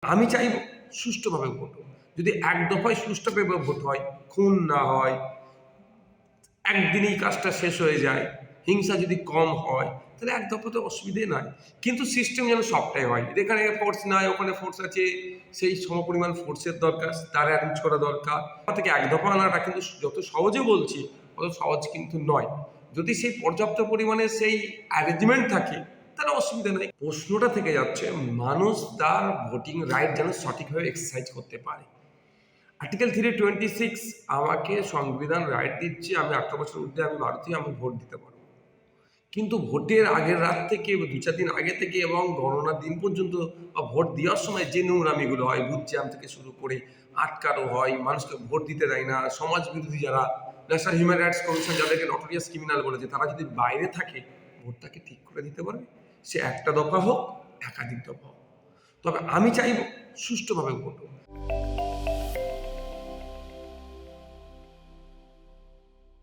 আমি চাইব সুষ্ঠুভাবে ভোট হোক। যদি এক দফায় সুষ্ঠুভাবে ভোট হয়, খুন না হয়, একদিনেই কাজটা শেষ হয়ে যায়, হিংসা যদি কম হয়, তাহলে এক দফাতে অসুবিধে নাই। কিন্তু সিস্টেম যেন সবটাই হয়। এখানে ফোর্স নাই, ওখানে ফোর্স আছে, সেই সমপরিমাণ ফোর্সের দরকার, তার অ্যারেঞ্জ করা দরকার। থেকে এক দফা আনাটা কিন্তু যত সহজে বলছি, অত সহজ কিন্তু নয়। যদি সেই পর্যাপ্ত পরিমাণে সেই অ্যারেঞ্জমেন্ট থাকে, তাহলে অসুবিধা নেই। প্রশ্নটা থেকে যাচ্ছে মানুষ তার ভোটিং রাইট যেন সঠিকভাবে এক্সারসাইজ করতে পারে। আর্টিকেল 326 আমাকে সংবিধান রাইট দিচ্ছে, আমি 18 বছর ঊর্ধ্বে, আমি ভারতীয়, আমি ভোট দিতে পারবো। কিন্তু ভোটের আগের রাত থেকে, 2-4 দিন আগে থেকে এবং গণনার দিন পর্যন্ত বা ভোট দেওয়ার সময় যে নোংরামিগুলো হয়, বুথ জ্যাম থেকে শুরু করে আটকানো হয়, মানুষকে ভোট দিতে দেয় না, সমাজ বিরোধী যারা, ন্যাশনাল হিউম্যান রাইটস কমিশন যাদেরকে নটোরিয়াস ক্রিমিনাল বলেছে, তারা যদি বাইরে থাকে, ভোটটাকে ঠিক করে দিতে পারবে। সে একটা দফা হোক, একাধিক দফা হোক। তবে আমি চাইব সুষ্ঠুভাবে ভোট হোক।